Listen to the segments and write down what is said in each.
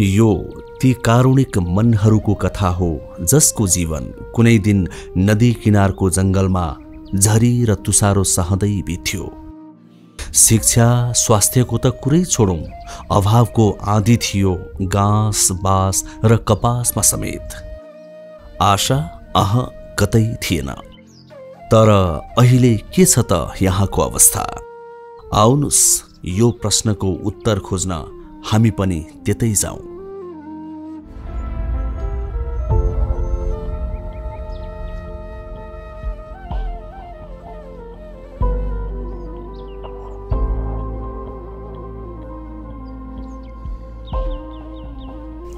यो ती कारुणिक मनहरूको कथा हो जसको जीवन कुनै दिन नदी किनारको जंगलमा झरी र तुसारो सहँदै बित्यो। शिक्षा स्वास्थ्यको त कुरै छोडौं, अभावको आँधी थियो घाँस बाँस र कपासमा समेत। आशा कतै थिएन। तर अहिले के छ त यहाँको अवस्था? आउनुस् यो प्रश्नको उत्तर खोज्न हामी पनि त्यतै जाउँ।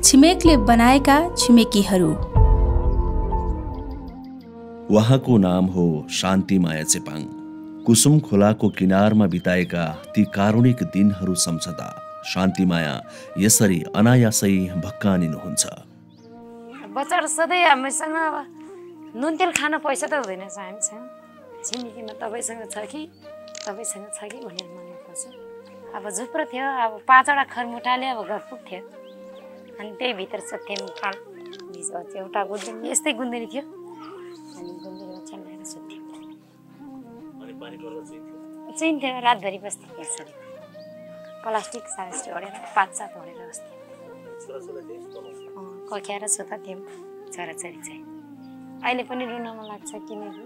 छिमेकले बनाएका छिमेकीहरू। उहाँको नाम हो शान्तिमाया चेपाङ। कुसुम खोलाको किनारमा बिताएका ती कारुणिक दिनहरू सम्झदा शान्तिमाया यसरी अनायासै भक्कानिनुहुन्छ। बच्चाहरू सधैँ हामीसँग अब नुन तेल खान पैसा त हुँदैन हामीसँग, छिमेकीमा तपाईँसँग छ कि भनेर मन पर्छ। अब झुप्रो थियो, अब 5वटा खरमुटाले अब घर पुग्थ्यो, अनि त्यही भित्र सुत्थ्यौँ। एउटा गुन्देली यस्तै गुन्देली थियो, अनि गुन्देलीमा चलाएर सुत्थ्यौँ। चिन्थ्यो, रातभरि बस्थ्यौँ यसरी प्लास्टिक सारेस्टी ओढेर 5-7 ओढेर बस्थ्यौँ। कख्याएर सुताथ्यौँ छोराछोरी चाहिँ। अहिले पनि रुन मन लाग्छ, किनकि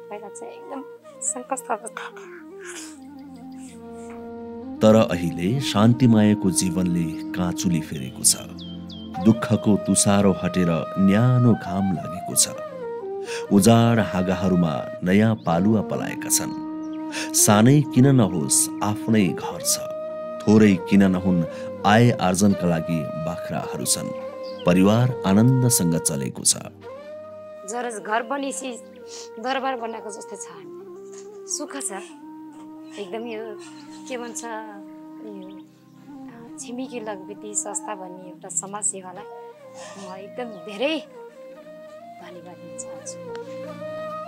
पहिला चाहिँ एकदम सङ्कष्ट अवस्था। तर अहिले शान्तिमायाको जीवनले काँचुली फेरेको छ। दुःखको तुसारो हटेर न्यानो घाम लागेको छ। उजाड हाँगाहरूमा नयाँ पालुवा पलाएका छन्। सानै किन नहोस् आफ्नै घर छ, थोरै किन नहुन् आय आर्जनका लागि बाख्राहरू छन्। परिवार आनन्दसँग चलेको छ। घर बनिसी दरबार बनाएको जस्तै छ, सुख छ एकदम। यो के भन्छ, यो छिमेकी लगविधि संस्था भन्ने एउटा समाज सेवालाई म एकदम धेरै धन्यवाद दिन चाहन्छु।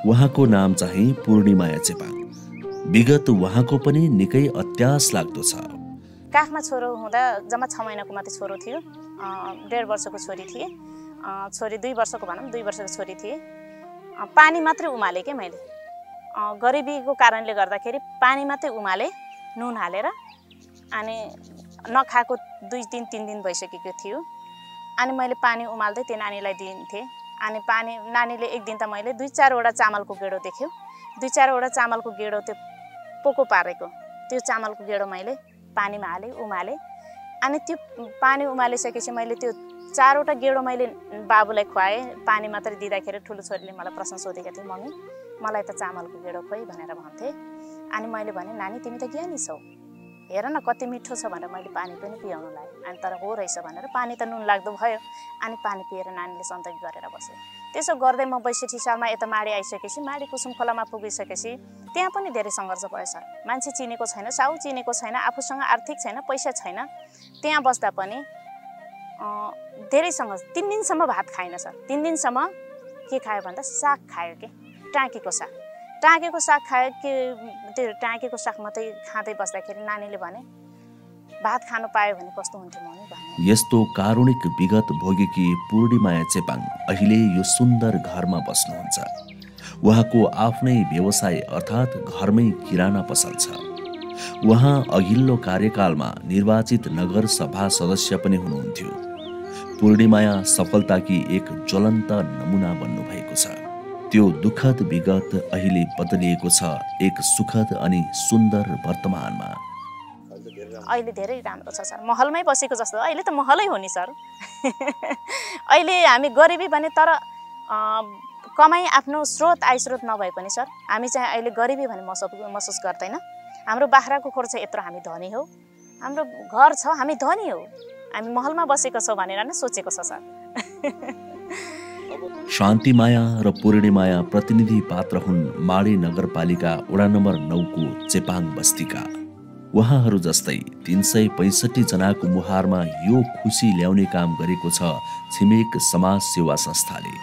उहाँको नाम चाहिँ पूर्णिमाया चेपाङ। विगत उहाँको पनि निकै अत्यास लाग्दो छ। काखमा छोरो हुँदा जम्मा 6 महिनाको मात्रै छोरो थियो। 1.5 वर्षको छोरी थिए। छोरी 2 वर्षको भनौँ, 2 वर्षको छोरी थिए। पानी मात्रै उमाले के मैले, गरिबीको कारणले गर्दाखेरि पानी मात्रै उमाले, नुन हालेर। अनि नखाएको 2-3 दिन भइसकेको थियो। अनि मैले पानी उमाल्दै त्यो नानीलाई दिन्थेँ। अनि नानीले एक दिन त मैले 2-4वटा चामलको गेडो देख्यो। 2-4वटा चामलको गेडो त्यो पोको पारेको, त्यो चामलको गेडो मैले पानीमा हालेँ, उमालेँ। अनि त्यो पानी उमालिसकेपछि मैले त्यो 4वटा गेडो मैले बाबुलाई खुवाएँ। पानी मात्रै दिँदाखेरि ठुलो छोरीले मलाई प्रश्न सोधेको थियो, मम्मी मलाई त चामलको गेडो खोइ भनेर भन्थे। अनि मैले भने, नानी तिमी त ज्ञानी छौ, हेर न कति मिठो छ भनेर मैले पानी पनि पियाउनु लाग्यो। अनि तर हो रहेछ भनेर पानी त नुन लाग्दो भयो। अनि पानी पिएर नानीले सन्तोष गरेर बस्यो। त्यसो गर्दै म 62 सालमा यता माडी आइसकेपछि, माडी कुसुम खोलामा पुगिसकेपछि त्यहाँ पनि धेरै सङ्घर्ष भयो सर। मान्छे चिनेको छैन, साउ चिनेको छैन, आफूसँग आर्थिक छैन, पैसा छैन। त्यहाँ बस्दा पनि धेरै सङ्घर्ष। 3 दिनसम्म भात खाएन सर। 3 दिनसम्म के खायो भन्दा साग खायो के, टाँकीको साग। टाँकेको साग खायो कि त्यो टाँकेको साग मात्रै खाँदै बस्दाखेरि नानीले भने, भात खानु पायो भने कस्तो हुन्थ्यो मम्मी भने। यस्तो कारुणिक विगत भोगेकी पूर्णिमाया चेपाङ अहिले यो सुन्दर घरमा बस्नुहुन्छ। उहाँको आफ्नै व्यवसाय अर्थात् घरमै किराना पसल छ। उहाँ अघिल्लो कार्यकालमा निर्वाचित नगर सभा सदस्य पनि हुनुहुन्थ्यो। पूर्णिमाया सफलताकी एक ज्वलन्त नमुना बन्नुभएको छ। त्यो दुःखद विगत अहिले बदलिएको छ एक सुखद अनि सुन्दर वर्तमानमा। अहिले धेरै राम्रो छ सर। महलमै बसेको जस्तो, अहिले त महलै हो नि सर। अहिले हामी गरिबी भने, तर कमाइ आफ्नो स्रोत आय स्रोत नभए पनि सर हामी चाहिँ अहिले गरिबी भने महसुस गर्दैन। हाम्रो बाख्राको खोर्छ यत्रो हामी धनी हौ, हाम्रो घर छ हामी धनी हौ, हामी महलमा बसेको छौँ भनेर नै सोचेको छ सर। शान्तिमाया र पूर्णिमाया प्रतिनिधि पात्र हुन् माडी नगरपालिका वडा नम्बर 9 को चेपाङ बस्तीका। उहाँहरू जस्तै 365 जनाको मुहारमा यो खुसी ल्याउने काम गरेको छ छिमेक समाज सेवा संस्थाले,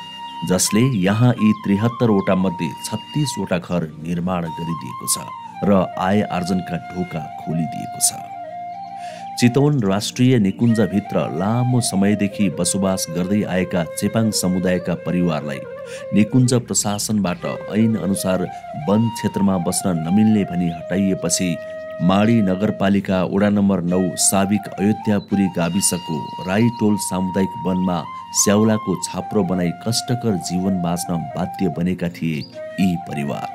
जसले यहाँ यी 73वटा मध्ये 36वटा घर निर्माण गरिदिएको छ र आय आर्जनका ढोका खोलिदिएको छ। चितवन राष्ट्रिय निकुञ्जभित्र लामो समयदेखि बसोबास गर्दै आएका चेपाङ समुदायका परिवारलाई निकुञ्ज प्रशासनबाट ऐन अनुसार वन क्षेत्रमा बस्न नमिल्ने भनी हटाइएपछि माडी नगरपालिका वडा नम्बर 9 साबिक अयोध्यापुरी गाविसको राईटोल सामुदायिक वनमा स्याउलाको छाप्रो बनाई कष्टकर जीवन बाँच्न बाध्य बनेका थिए यी परिवार।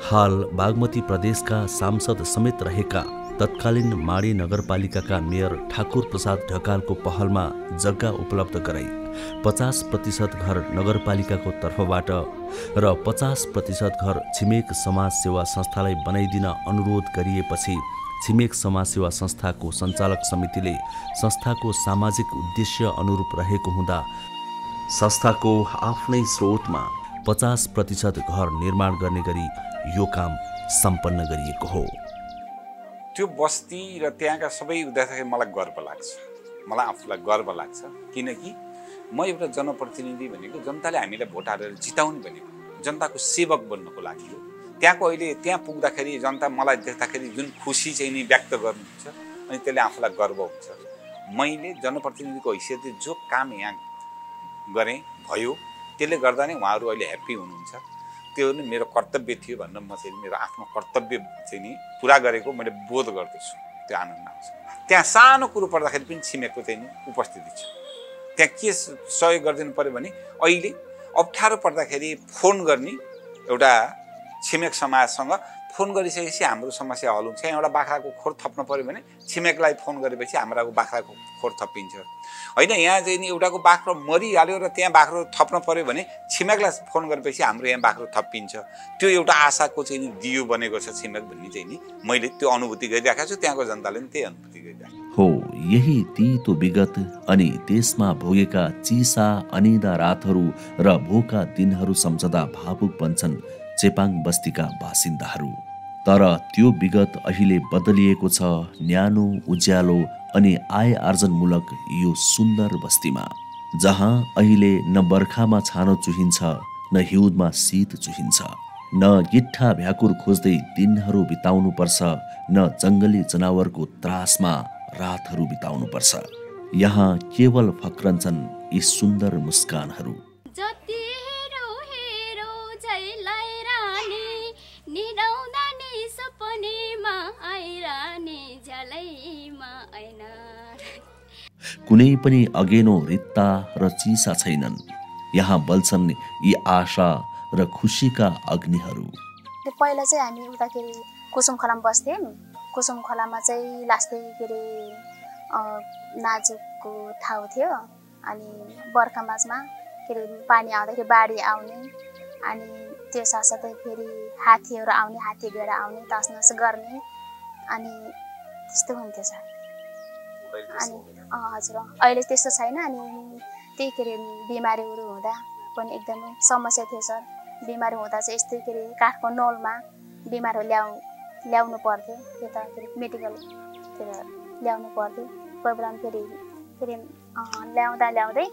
हाल बागमती प्रदेशका सांसद समेत रहेका तत्कालीन माडी नगरपालिकाका मेयर ठाकुर प्रसाद ढकालको पहलमा जग्गा उपलब्ध गराई 50% घर नगरपालिकाको तर्फबाट र 50% घर छिमेक समाज सेवा संस्थालाई बनाइदिन अनुरोध गरिएपछि छिमेक समाज सेवा संस्थाको सञ्चालक समितिले संस्थाको सामाजिक उद्देश्य अनुरूप रहेको हुँदा संस्थाको आफ्नै स्रोतमा 50% घर निर्माण गर्ने गरी यो काम सम्पन्न गरिएको हो। त्यो बस्ती र त्यहाँका सबै उदाहरण मलाई गर्व लाग्छ, मलाई आफूलाई गर्व लाग्छ, किनकि म एउटा जनप्रतिनिधि भनेको जनताले हामीलाई भोट हालेर जिताउने भनेको जनताको सेवक बन्नको लागि हो। त्यहाँको अहिले त्यहाँ पुग्दाखेरि जनता मलाई देख्दाखेरि जुन खुसी चाहिँ नि व्यक्त गर्नुहुन्छ अनि त्यसले आफूलाई गर्व हुन्छ। मैले जनप्रतिनिधिको हैसियतले जो काम यहाँ गरेँ भयो त्यसले गर्दा नै उहाँहरू अहिले ह्याप्पी हुनुहुन्छ। त्यो नै मेरो कर्तव्य थियो भनेर म चाहिँ मेरो आफ्नो कर्तव्य चाहिँ नि पुरा गरेको मैले बोध गर्दछु। त्यो आनन्द आउँछ। त्यहाँ सानो कुरो पर्दाखेरि पनि छिमेकको चाहिँ नि उपस्थिति छ। त्यहाँ के सहयोग गरिदिनु पर्यो भने अहिले अप्ठ्यारो पर्दाखेरि फोन गर्ने एउटा छिमेक समाजसँग फोन गरिसकेपछि हाम्रो समस्या हल हुन्छ। एउटा बाख्राको खोर थप्न पर्यो भने छिमेकलाई फोन गरेपछि हाम्रो बाख्राको खोर थपिन्छ होइन। यहाँ चाहिँ नि एउटाको बाख्रो मरिहाल्यो र त्यहाँ बाख्रो थप्न पर्यो भने छिमेकलाई फोन गरेपछि हाम्रो यहाँ बाख्रो थपिन्छ। त्यो एउटा आशाको चाहिँ नि दियो बनेको छ छिमेक भन्ने चाहिँ नि मैले त्यो अनुभूति गरिरहेको छु। त्यहाँको जनताले पनि त्यही अनुभूति गरिरहेको हो। यही तीतो विगत अनि त्यसमा भोगेका चिसा अनिदा रातहरू र भोका दिनहरू सम्झदा भावुक बन्छन् चेपाङ बस्तीका बासिन्दाहरू। तर त्यो विगत अहिले बदलिएको छ न्यानो उज्यालो अनि आय आर्जनमूलक यो सुन्दर बस्तीमा, जहाँ अहिले न बर्खामा छानो चुहिन्छ न हिउँदमा शीत चुहिन्छ, न गिट्ठा भ्याकुर खोज्दै दिनहरू बिताउनु पर्छ न जङ्गली जनावरको त्रासमा रातहरू बिताउनु पर्छ। यहाँ केवल फक्रन्छन् यी सुन्दर मुस्कानहरू। कुनै पनि अगेनो रित्ता र चिसा छैनन्। यहाँ बल्छन् यी आशा र खुसीका अग्निहरू। पहिला चाहिँ हामी उताखेरि कुसुम खोलामा बस्थ्यौँ। कुसुम खोलामा चाहिँ लास्टै के अरे नाजुकको ठाउँ थियो। अनि बर्खा माझमा के अरे पानी आउँदाखेरि बाढी आउने अनि त्यो साथसाथै फेरि हात्तीहरू आउने, हात्ती गएर आउने, तसनस गर्ने अनि त्यस्तो हुन्थ्यो सर। अनि हजुर अहिले त्यस्तो छैन। अनि त्यही के अरे बिमारीहरू हुँदा पनि एकदमै समस्या थियो सर। बिमारी हुँदा चाहिँ यस्तै के अरे काठको नौलमा बिमारहरू ल्याउनु पर्थ्यो। त्यो त के अरे मेडिकलतिर ल्याउनु पर्थ्यो। कोही बेला फेरि ल्याउँदै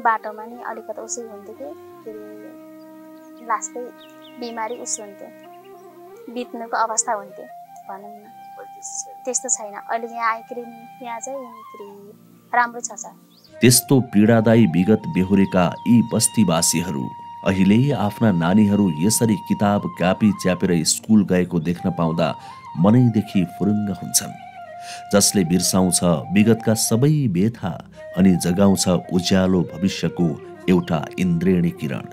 बाटोमा नि अलिकति उसै हुन्थ्यो कि के अरे लास्टै बिमारी उस हुन्थ्यो, बित्नुको अवस्था हुन्थ्यो भनौँ न। त्यस्तो छैन अहिले यहाँ आइकरी यहाँ चाहिँ राम्रो छ सर। त्यस्तो पीडादायी विगत बेहोरेका यी बस्तीवासीहरू अहिले आफ्ना नानीहरू यसरी किताब कापी च्यापेर स्कुल गएको देख्न पाउँदा मनैदेखि फुरुङ्ग हुन्छन्, जसले बिर्साउँछ विगतका सबै व्यथा अनि जगाउँछ उज्यालो भविष्यको एउटा इन्द्रेणी किरण।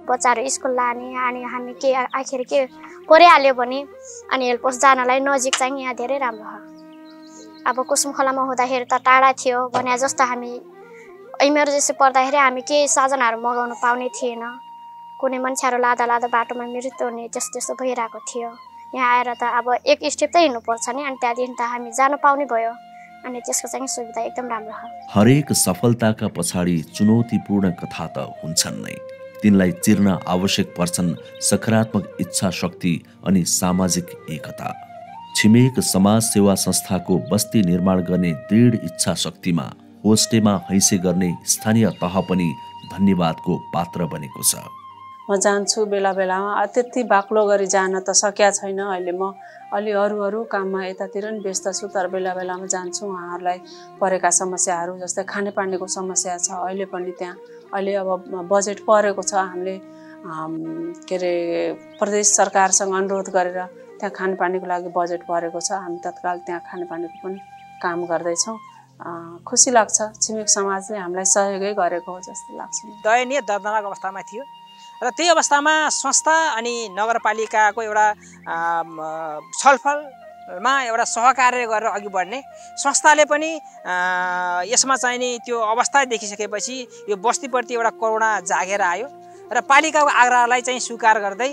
बच्चाहरू स्कुल लाने अनि हामी के आखिर के परिहाल्यो भने अनि हेल्पोस जानलाई नजिक चाहिँ यहाँ धेरै राम्रो हो। अब कुसुम खोलामा हुँदाखेरि त टाढा थियो भने जस्तो हामी इमर्जेन्सी पर्दाखेरि हामी केही साधनहरू मगाउनु पाउने थिएन। कुनै मान्छेहरू लाँदा बाटोमा मृत्यु हुने त्यस्तो भइरहेको थियो। यहाँ आएर त अब एक स्टेप त हिँड्नुपर्छ नि, अनि त्यहाँदेखि त हामी जानु पाउने भयो। अनि त्यसको चाहिँ सुविधा एकदम राम्रो हो। हरेक सफलताका पछाडि चुनौतीपूर्ण कथा त हुन्छन् नै। तिनलाई चिर्न आवश्यक पर्छन् सकारात्मक इच्छा शक्ति अनि सामाजिक एकता। छिमेक समाज सेवा संस्थाको बस्ती निर्माण गर्ने दृढ इच्छा शक्तिमा होस्टेमा हैसे गर्ने स्थानीय तह पनि धन्यवादको पात्र बनेको छ। म जान्छु बेला बेलामा, त्यति बाक्लो गरी जान त सकिया छैन। अहिले म अलि अरू काममा यतातिर नि व्यस्त छु, तर बेला बेलामा जान्छु उहाँहरूलाई परेका समस्याहरू, जस्तै खानेपानीको समस्या छ अहिले पनि त्यहाँ। अहिले अब बजेट परेको छ, हामीले के अरे प्रदेश सरकारसँग अनुरोध गरेर त्यहाँ खानेपानीको लागि बजेट परेको छ, हामी तत्काल त्यहाँ खानेपानीको पनि काम गर्दैछौँ। खुसी लाग्छ, छिमेक समाजले हामीलाई सहयोगै गरेको हो जस्तो लाग्छ। दयनीय दर्दनाक अवस्थामा थियो र त्यही अवस्थामा संस्था अनि नगरपालिकाको एउटा छलफलमा एउटा सहकार्य गरेर अघि बढ्ने, संस्थाले पनि यसमा चाहिँ नि त्यो अवस्था देखिसकेपछि यो बस्तीप्रति एउटा करुणा जागेर आयो र पालिकाको आग्रहलाई चाहिँ स्वीकार गर्दै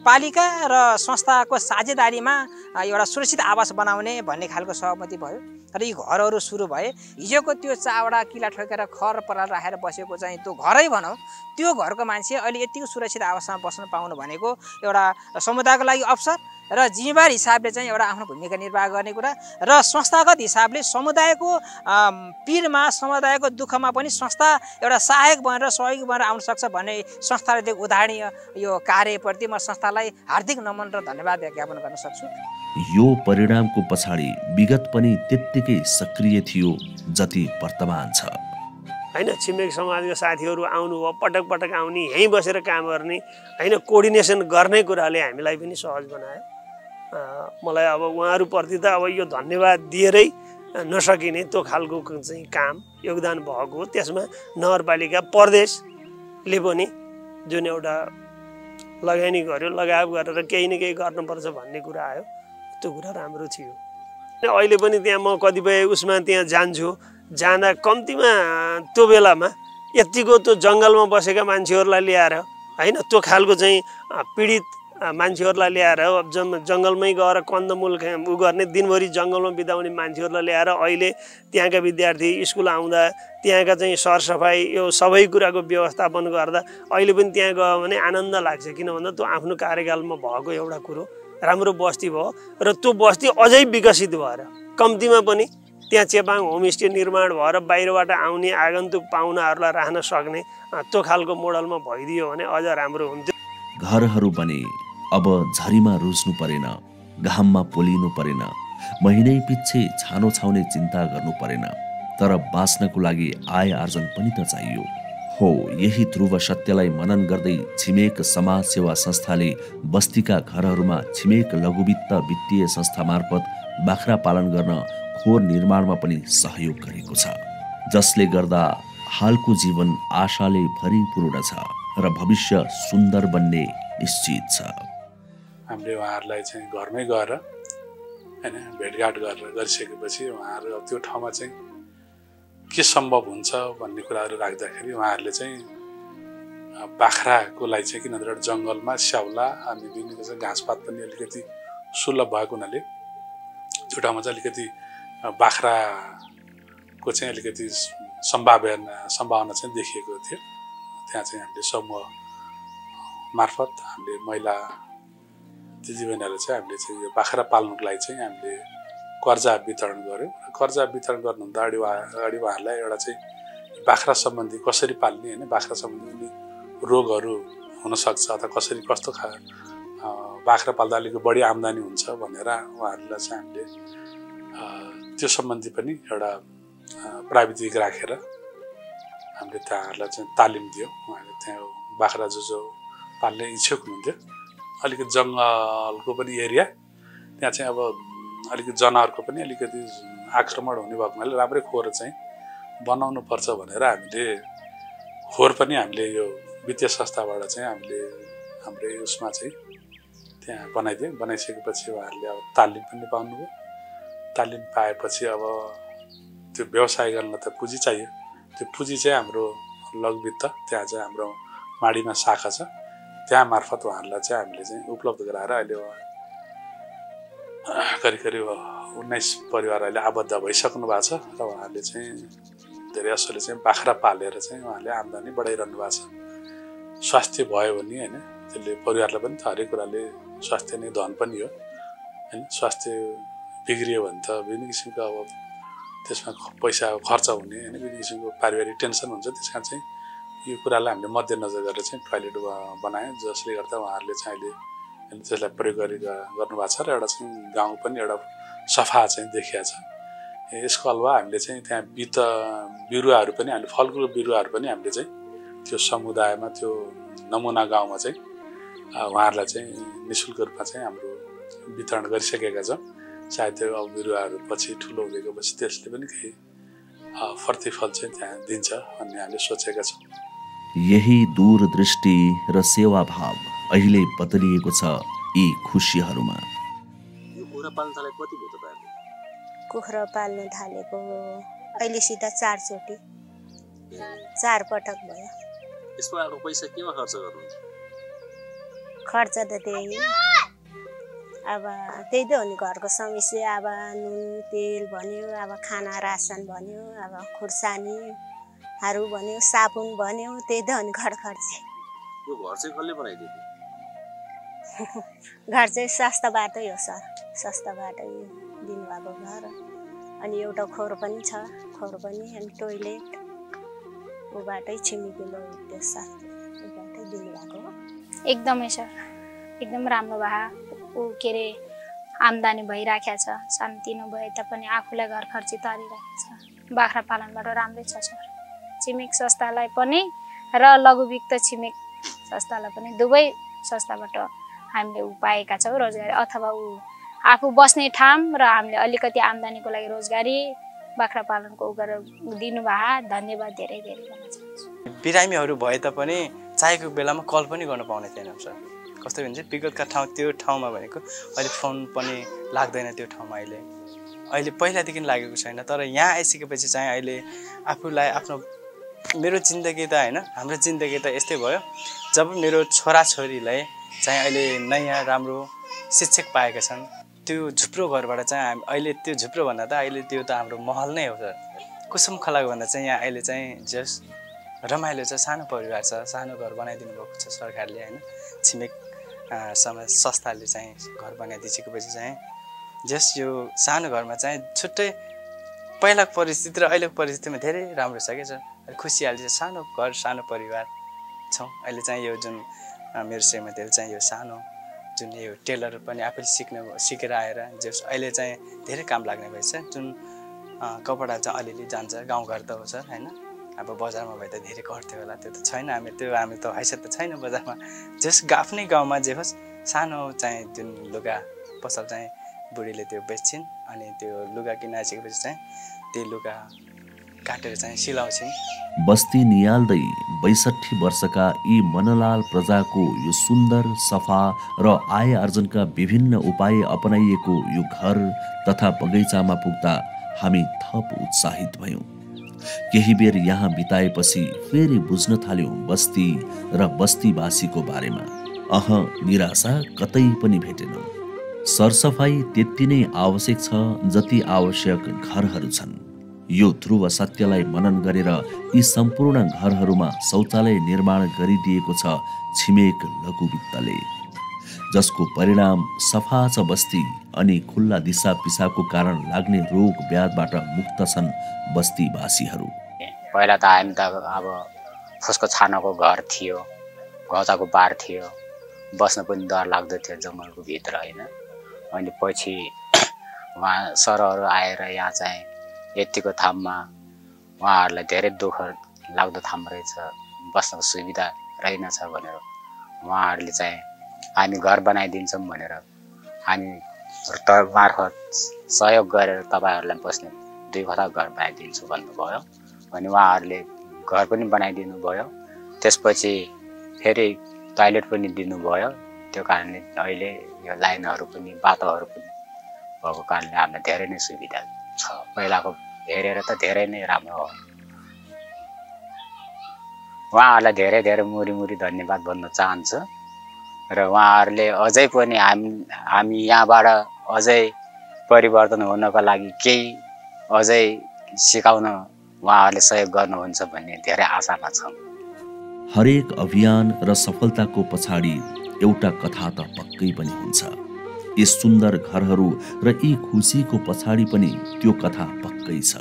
पालिका र संस्थाको साझेदारीमा एउटा सुरक्षित आवास बनाउने भन्ने खालको सहमति भयो र यी घरहरू सुरु भए। हिजोको त्यो चावडा किला ठोकेर खर पराल राखेर बसेको चाहिँ त्यो घरै भनौँ, त्यो घरको मान्छे अहिले यतिको सुरक्षित आवासमा बस्न पाउनु भनेको एउटा समुदायको लागि अवसर र जिम्मेवार हिसाबले चाहिँ एउटा आफ्नो भूमिका निर्वाह गर्ने कुरा र संस्थागत हिसाबले समुदायको पीडमा, समुदायको दुःखमा पनि संस्था एउटा सहायक बनेर सहयोगी बनेर आउन सक्छ भन्ने संस्थाले दिएको उदाहरणीय यो कार्यप्रति म संस्थालाई हार्दिक नमन र धन्यवाद ज्ञापन गर्न सक्छु। यो परिणामको पछाडि विगत पनि त्यत्तिकै सक्रिय थियो जति वर्तमान छ। हैन, छिमेक समाजका साथीहरू आउनुभयो, पटक पटक आउने, यहीँ बसेर काम गर्ने, हैन, कोअर्डिनेसन गर्ने कुराले हामीलाई पनि सहज बनायो। मलाई अब उहाँहरूप्रति त अब यो धन्यवाद दिएरै नसकिने त्यो खालको चाहिँ काम योगदान भएको हो। त्यसमा नगरपालिका प्रदेशले पनि जुन एउटा लगानी गर्यो, लगाव गरेर केही न केही गर्नुपर्छ भन्ने कुरा आयो, त्यो कुरा राम्रो थियो। अहिले पनि त्यहाँ म कतिपय उसमा त्यहाँ जान्छु, जाँदा कम्तीमा त्यो बेलामा यतिको त्यो जङ्गलमा बसेका मान्छेहरूलाई ल्याएर, हैन, त्यो खालको चाहिँ पीडित मान्छेहरूलाई ल्याएर जङ्गलमै गएर कन्दमूल उ गर्ने, दिनभरि जङ्गलमा बिताउने मान्छेहरूलाई ल्याएर अहिले त्यहाँका विद्यार्थी स्कुल आउँदा त्यहाँका चाहिँ सरसफाइ यो सबै कुराको व्यवस्थापन गर्दा अहिले पनि त्यहाँ गयो भने आनन्द लाग्छ। किन भन्दा त्यो आफ्नो कार्यकालमा भएको एउटा कुरो राम्रो बस्ती भयो र त्यो बस्ती अझै विकसित भएर कम्तीमा पनि त्यहाँ चेपाङ होमस्टे निर्माण भएर बाहिरबाट आउने आगन्तुक पाहुनाहरूलाई राख्न सक्ने त्यो खालको मोडलमा भइदियो भने अझ राम्रो हुन्थ्यो। घरहरू बने, अब झरीमा रुच्नु परेन, घाममा पोलिनु परेन, महिनै पछि छानो छाउने चिन्ता गर्नु परेन, तर बाँच्नको लागि आय आर्जन पनि त चाहियो। हो, यही ध्रुव सत्यलाई मनन गर्दै छिमेक समाज सेवा संस्थाले बस्तीका घरहरूमा छिमेक लघुवित्त वित्तीय संस्था मार्फत बाख्रा पालन गर्न खोर निर्माणमा पनि सहयोग गरेको छ, जसले गर्दा हालको जीवन आशाले भरिपूर्ण छ र भविष्य सुन्दर बन्ने निश्चित छ। हामीले उहाँहरूलाई चाहिँ घरमै गएर हैन भेटघाट गरिसकेपछि उहाँहरू त्यो ठाउँमा चाहिँ के सम्भव हुन्छ भन्ने कुराहरू राख्दाखेरि उहाँहरूले चाहिँ बाख्राको लागि चाहिँ किन भन्दा जङ्गलमा स्याउला अनि विभिन्न किसिमको घाँसपात पनि अलिकति सुलभ भएको हुनाले त्यो ठाउँमा चाहिँ अलिकति बाख्राको चाहिँ अलिकति सम्भावना चाहिँ देखिएको थियो। त्यहाँ चाहिँ हामीले समूह मार्फत हामीले महिला दिदीबहिनीहरूले चाहिँ हामीले चाहिँ यो बाख्रा पाल्नुको लागि चाहिँ हामीले कर्जा वितरण गऱ्यौँ। कर्जा वितरण गर्नुभन्दा अगाडि उहाँहरूलाई एउटा चाहिँ बाख्रा सम्बन्धी कसरी पाल्ने, होइन, बाख्रा सम्बन्धी रोगहरू हुनसक्छ अथवा कसरी कस्तो बाख्रा पाल्दा अलिक बढी आम्दानी हुन्छ भनेर उहाँहरूलाई चाहिँ हामीले त्यो सम्बन्धी पनि एउटा प्राविधिक राखेर हामीले त्यहाँहरूलाई चाहिँ तालिम दियौँ। उहाँहरूले त्यहाँ बाख्रा जो पाल्ने इच्छुक हुनुहुन्थ्यो, अलिकति जङ्गलको पनि एरिया, त्यहाँ चाहिँ अब अलिकति जनावरको पनि अलिकति आक्रमण हुने भएको हुनाले राम्रै खोर चाहिँ बनाउनु पर्छ भनेर हामीले खोर पनि हामीले यो वित्तीय संस्थाबाट चाहिँ हामीले हाम्रै उसमा चाहिँ त्यहाँ बनाइदियौँ। बनाइसकेपछि उहाँहरूले अब तालिम पनि पाउनुभयो। तालिम पाएपछि अब त्यो व्यवसाय गर्न त पुँजी चाहियो। त्यो पुँजी चाहिँ हाम्रो लघुवित्त, त्यहाँ चाहिँ हाम्रो माडीमा शाखा छ, त्यहाँ मार्फत उहाँहरूलाई चाहिँ हामीले चाहिँ उपलब्ध गराएर अहिले करिब 19 परिवार अहिले आबद्ध भइसक्नु भएको छ र उहाँहरूले चाहिँ धेरै असले चाहिँ बाख्रा पालेर चाहिँ उहाँहरूले आम्दानी बढाइरहनु भएको छ। स्वास्थ्य भयो भने होइन त्यसले परिवारलाई पनि त हरेक कुराले स्वास्थ्य नै धन पनि हो, होइन। स्वास्थ्य बिग्रियो भने त विभिन्न किसिमको अब त्यसमा पैसा खर्च हुने, होइन, विभिन्न किसिमको पारिवारिक टेन्सन हुन्छ। त्यस कारण चाहिँ यो कुरालाई हामीले मध्यनजर गरेर चाहिँ टोयलेट बनायौँ, जसले गर्दा उहाँहरूले चाहिँ अहिले त्यसलाई प्रयोग गर्नुभएको छ र एउटा चाहिँ गाउँ पनि एउटा सफा चाहिँ देखिया छ। यसको अलावा हामीले चाहिँ त्यहाँ बिरुवाहरू पनि हामीले फलफुल बिरुवाहरू पनि हामीले चाहिँ त्यो समुदायमा त्यो नमुना गाउँमा चाहिँ उहाँहरूलाई चाहिँ निःशुल्क रूपमा चाहिँ हाम्रो वितरण गरिसकेका छौँ। सायद त्यो अब बिरुवाहरू पछि ठुलो हुँदै गएपछि त्यसले पनि केही प्रतिफल चाहिँ त्यहाँ दिन्छ भन्ने हामीले सोचेका छौँ। यही दूरदृष्टि र सेवाभाव अहिले बदलिएको छ यी खुसीहरूमा। यो कुखुरा पाल्न थालेको कति भयो तपाईहरुले? कुखुरा पाल्न थालेको अहिले सिधा 4 चोटि 4 पटक भयो। यसमा आएको पैसा केमा खर्च गर्नुहुन्छ? खर्च त त्यही अब त्यही त हो नि, घरको समस्या। अब नुन तेल भन्यो, अब खाना रासन भन्यो, अब खुर्सानीहरू भन्यो, साबुन भन्यो, त्यही त हो नि घर खर्च। यो घर चाहिँ कसले बनाइदियो? घर चाहिँ संस्थाबाटै हो सर, संस्थाबाटै दिनुभएको घर। अनि एउटा खोर पनि छ, खोर पनि अनि टोइलेट उबाटै छिमेकीले त्यो सर उबाटै दिनुभएको हो। एकदमै सर, एकदम राम्रो भए ऊ के अरे आम्दानी भइराखेको छ। सानोतिनो भए तापनि आफूलाई घर खर्ची तरिरहेको छ। बाख्रा पालनबाट राम्रै छ सर। छिमेक संस्थालाई पनि र लघुवित्त छिमेक संस्थालाई पनि दुवै संस्थाबाट हामीले ऊ पाएका छौँ रोजगारी, अथवा ऊ आफू बस्ने ठाउँ र हामीले अलिकति आम्दानीको लागि रोजगारी बाख्रा पालनको ऊ गरेर दिनुभयो। धन्यवाद धेरै धेरै भन्न चाहन्छु। बिरामीहरू भए तापनि चाहेको बेलामा कल पनि गर्न पाउने थिएनौँ सर। कस्तो भन्छ विगतका त्यो ठाउँमा भनेको अहिले फोन पनि लाग्दैन त्यो ठाउँमा। अहिले पहिलादेखि लागेको छैन, तर यहाँ आइसकेपछि चाहिँ अहिले आफूलाई आफ्नो मेरो जिन्दगी त होइन, हाम्रो जिन्दगी त यस्तै भयो। जब मेरो छोराछोरीलाई चाहिँ अहिले नयाँ राम्रो शिक्षक पाएका छन्, त्यो झुप्रो घरबाट चाहिँ हामी अहिले त्यो झुप्रो भन्दा त अहिले त्यो त हाम्रो महल नै हो सर। कुसुम खलाको भन्दा चाहिँ यहाँ अहिले चाहिँ जस रमाइलो छ, सानो परिवार छ, सानो घर बनाइदिनु भएको छ सरकारले होइन। छिमेक समाज संस्थाले चाहिँ घर बनाइदिइसकेपछि चाहिँ जस यो सानो घरमा चाहिँ छुट्टै पहिलाको परिस्थिति र अहिलेको परिस्थितिमा धेरै राम्रो छ क्या सर। खुसियाली छ, सानो घर सानो परिवार छौँ अहिले चाहिँ। यो जुन मेरो श्रीमतीले चाहिँ यो सानो जुन यो टेलर पनि आफूले सिकेर आएर जस अहिले चाहिँ धेरै काम लाग्ने भएछ। जुन कपडा चाहिँ अलिअलि जान्छ, गाउँघर त हो सर होइन। अब बजारमा भए त धेरै घट्थ्यो होला, त्यो त छैन। हामी त हैसियत त छैन बजारमा। जस आफ्नै गाउँमा जे होस् सानो चाहिँ जुन लुगा पसल चाहिँ बुढीले त्यो बेच्छिन्, अनि त्यो लुगा किन आइसकेपछि चाहिँ त्यो लुगा काटेर चाहिँ सिलाउँछिन्। बस्ती नियाल्दै 62 वर्षका यी मनलाल प्रजाको यो सुन्दर सफा र आय आर्जनका विभिन्न उपाय अपनाइएको यो घर तथा बगैँचामा पुग्दा हामी थप उत्साहित भयौँ। केही बेर यहाँ बिताएपछि फेरि बुझ्न थाल्यौँ बस्ती र बस्तीवासीको बारेमा। निराशा कतै पनि भेटेन। सरसफाई त्यति नै आवश्यक छ जति आवश्यक घरहरू छन्। यो ध्रुव सत्यलाई मनन गरेर यी सम्पूर्ण घरहरूमा शौचालय निर्माण गरिदिएको छ छिमेक लघुवित्तले, जसको परिणाम सफा छ बस्ती अनि खुल्ला दिशा पिसाबको कारण लाग्ने रोग व्याधबाट मुक्त छन् बस्तीवासीहरू। पहिला त हामी त अब फुसको छानाको घर थियो, घचाको बार थियो, बस्न पनि डर लाग्दो थियो जङ्गलको भित्र होइन। अनि पछि उहाँ सरहरू आएर यहाँ चाहिँ यतिको ठाउँमा उहाँहरूलाई धेरै दुःख लाग्दो ठाउँ रहेछ, बस्नको सुविधा रहेनछ भनेर उहाँहरूले चाहिँ हामी घर बनाइदिन्छौँ भनेर हामी मार्फत सहयोग गरेर तपाईँहरूलाई बस्ने 2 वटा घर बनाइदिन्छु भन्नुभयो। अनि उहाँहरूले घर पनि बनाइदिनु भयो। त्यसपछि फेरि टोयलेट पनि दिनुभयो। त्यो कारणले अहिले यो लाइनहरू पनि बाटोहरू पनि भएको कारणले हामीलाई धेरै नै सुविधा छ। पहिलाको हेरेर त धेरै नै राम्रो हो। उहाँहरूलाई धेरै धेरै मुरी धन्यवाद भन्न चाहन्छु। र उहाँहरूले अझै पनि हामी यहाँबाट अझै परिवर्तन हुनको लागि केही अझै सिकाउन उहाँहरूले सहयोग गर्नुहुन्छ भन्ने धेरै आशामा छौँ। हरेक अभियान र सफलताको पछाडि एउटा कथा त पक्कै पनि हुन्छ। यी सुन्दर घरहरू र यी खुसीको पछाडि पनि त्यो कथा पक्कै छ,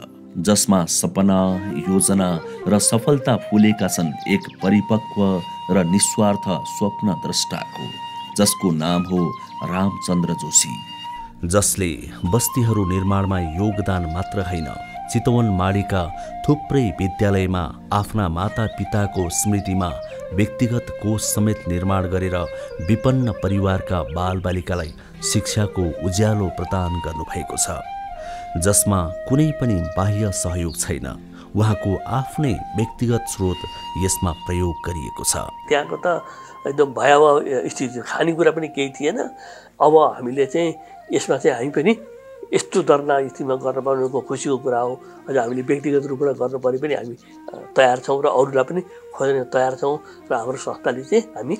जसमा सपना, योजना र सफलता फुलेका छन् एक परिपक्व र निस्वार्थ स्वप्न द्रष्टाको। जसको नाम हो रामचन्द्र जोशी, जसले बस्तीहरू निर्माणमा योगदान मात्र होइन, चितवन माडीका थुप्रै विद्यालयमा आफ्ना माता पिताको स्मृतिमा व्यक्तिगत कोष समेत निर्माण गरेर विपन्न परिवारका बालबालिकालाई शिक्षाको उज्यालो प्रदान गर्नुभएको छ, जसमा कुनै पनि बाह्य सहयोग छैन। उहाँको आफ्नै व्यक्तिगत स्रोत यसमा प्रयोग गरिएको छ। त्यहाँको त एकदम भयावह स्थिति, खानेकुरा पनि केही थिएन। अब हामीले चाहिँ यसमा चाहिँ हामी पनि यस्तो दर्ना स्थितिमा गर्न पाउनुको खुसीको कुरा हो। अझ हामीले व्यक्तिगत रूपमा गर्न परे पनि हामी तयार छौँ र अरूलाई पनि खोज्न तयार छौँ र हाम्रो संस्थाले चाहिँ हामी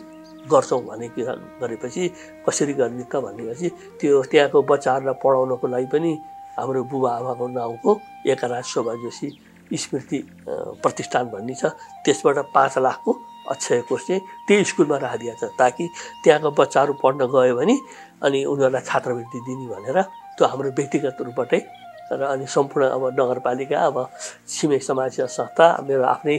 गर्छौँ भन्ने कुरा गरेपछि कसरी गर्ने त भनेपछि त्यो त्यहाँको बच्चाहरूलाई पढाउनको लागि पनि हाम्रो बुबा आमाको नाउँको एकराज शोभा जोशी स्मृति प्रतिष्ठान भन्ने छ, त्यसबाट 5 लाखको अक्षय कोष चाहिँ त्यही स्कुलमा राखिदिएको छ, ताकि त्यहाँको बच्चाहरू पढ्न गयो भने अनि उनीहरूलाई छात्रवृत्ति दिने भनेर त्यो हाम्रो व्यक्तिगत रूपबाटै र अनि सम्पूर्ण अब नगरपालिका, अब छिमेक समाजसेवा संस्था, मेरो आफ्नै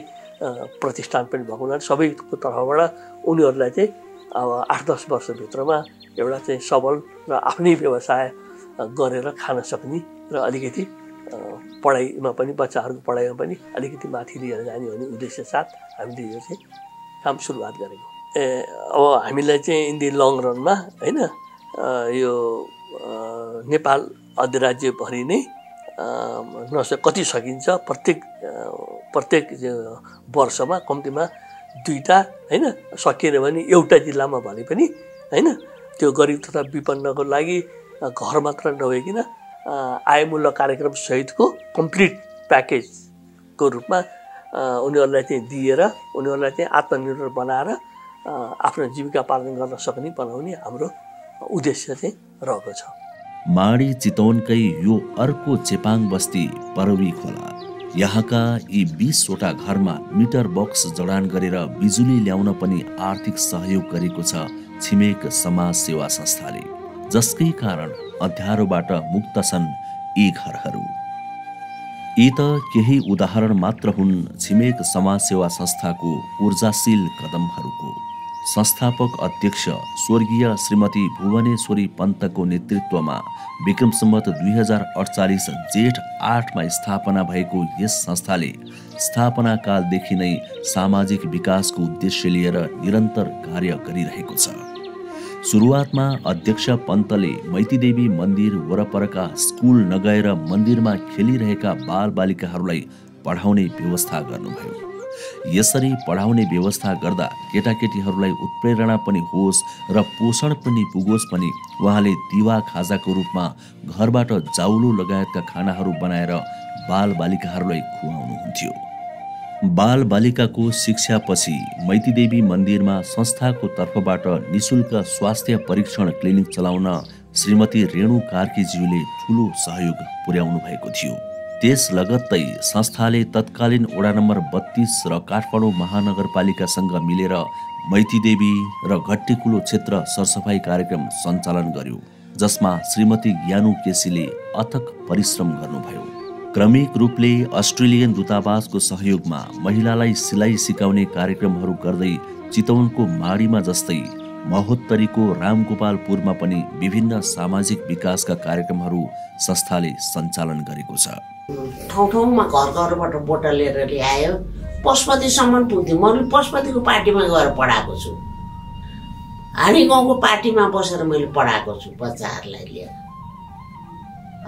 प्रतिष्ठान पनि भएको हुनाले सबैको तर्फबाट उनीहरूलाई चाहिँ अब 8-10 वर्षभित्रमा एउटा चाहिँ सबल र आफ्नै व्यवसाय गरेर खान सक्ने र अलिकति पढाइमा पनि बच्चाहरूको पढाइमा पनि अलिकति माथि लिएर जाने भन्ने उद्देश्य साथ हामीले यो चाहिँ काम सुरुवात गरेको। अब हामीलाई चाहिँ इन दि लङ रनमा होइन यो नेपाल अधिराज्यभरि नै कति सकिन्छ प्रत्येक वर्षमा कम्तीमा 2टा होइन, सकिएन भने एउटा जिल्लामा भने पनि होइन, त्यो गरिब तथा विपन्नको लागि घर मात्र नभइकन आयमूल्य कार्यक्रम सहितको कम्प्लिट प्याकेजको रूपमा उनीहरूलाई चाहिँ दिएर उनीहरूलाई चाहिँ आत्मनिर्भर बनाएर आफ्नो जीविका पालन गर्न सक्ने बनाउने हाम्रो उद्देश्य चाहिँ रहेको छ। माडी चितवनकै यो अर्को चेपाङ बस्ती परवी खोला, यहाँका यी 20वटा घरमा मिटर बक्स जडान गरेर बिजुली ल्याउन पनि आर्थिक सहयोग गरेको छ छिमेक समाज सेवा संस्थाले, जसकै कारण अँध्यारोबाट मुक्त छन् यी घरहरू। यी त केही उदाहरण मात्र हुन् छिमेक समाज सेवा संस्थाको ऊर्जाशील कदमहरूको। संस्थापक अध्यक्ष स्वर्गीय श्रीमती भुवनेश्वरी पन्तको नेतृत्वमा विक्रम सम्वत 2048 जेठ 8मा स्थापना भएको यस संस्थाले स्थापना कालदेखि नै सामाजिक विकासको उद्देश्य लिएर निरन्तर कार्य गरिरहेको छ। सुरुवातमा अध्यक्ष पन्तले मैतीदेवी मन्दिर वरपरका स्कुल नगएर मन्दिरमा खेलिरहेका बालबालिकाहरूलाई पढाउने व्यवस्था गर्नुभयो। यसरी पढाउने व्यवस्था गर्दा केटाकेटीहरूलाई उत्प्रेरणा पनि होस् र पोषण पनि पुगोस् पनि उहाँले दिवा खाजाको रूपमा घरबाट जाउलो लगायतका खानाहरू बनाएर बालबालिकाहरूलाई खुवाउनुहुन्थ्यो। बालबालिकाको शिक्षापछि मैतीदेवी मन्दिरमा संस्थाको तर्फबाट निशुल्क स्वास्थ्य परीक्षण क्लिनिक चलाउन श्रीमती रेणु कार्कीज्यूले ठूलो सहयोग पुर्याउनु भएको थियो। त्यस लगत्तै संस्थाले तत्कालीन वडा नम्बर 32 र काठमाडौँ महानगरपालिकासँग मिलेर मैतीदेवी र घट्टीकुलो क्षेत्र सरसफाई कार्यक्रम सञ्चालन गर्यो, जसमा श्रीमती ज्ञानु केसीले अथक परिश्रम गर्नुभयो। क्रमिक रूपले अस्ट्रेलियन दूतावासको सहयोगमा महिलालाई सिलाइ सिकाउने कार्यक्रमहरू गर्दै चितवनको माडीमा जस्तै महोत्तरीको रामगोपालपुरमा पनि विभिन्न सामाजिक विकासका कार्यक्रमहरू संस्थाले सञ्चालन गरेको छ। ठाउँ ठाउँमा घरबाट बोटा लिएर ल्यायो, पशुपतिसम्म पुग्थ्यो। मैले पशुपतिको पार्टीमा गएर पढाएको छु, हामी गाउँको पार्टीमा बसेर मैले पढाएको छु बच्चाहरूलाई लिएर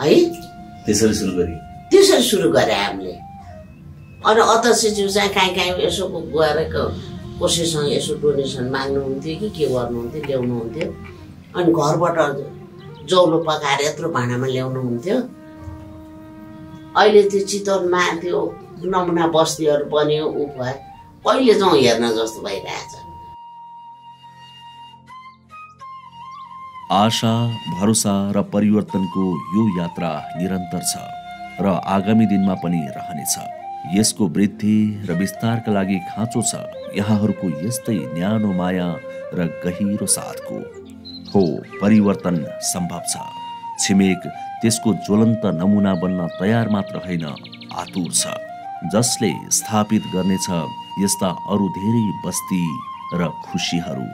है। त्यसरी सुरु गरे हामीले। अनि अध्यक्षज्यू चाहिँ कहीँ यसो गएर कसैसँग यसो डोनेसन माग्नुहुन्थ्यो कि के गर्नुहुन्थ्यो, ल्याउनुहुन्थ्यो। अनि घरबाट जौलो पकाएर यत्रो भाँडामा ल्याउनुहुन्थ्यो। अहिले त्यो चितवनमा त्यो नमुना बस्तीहरू बन्यो, ऊ भयो, कहिले जाउँ हेर्न जस्तो भइरहेछ। आशा, भरोसा र परिवर्तनको यो यात्रा निरन्तर छ र आगामी दिनमा पनि रहनेछ। यसको वृद्धि र विस्तारका लागि खाँचो छ यहाँहरूको यस्तै न्यानो माया र गहिरो साथको। हो, परिवर्तन सम्भव छ। छिमेक त्यसको ज्वलन्त नमुना बन्न तयार मात्र होइन, आतुर छ, जसले स्थापित गर्नेछ यस्ता अरू धेरै बस्ती र खुसीहरू।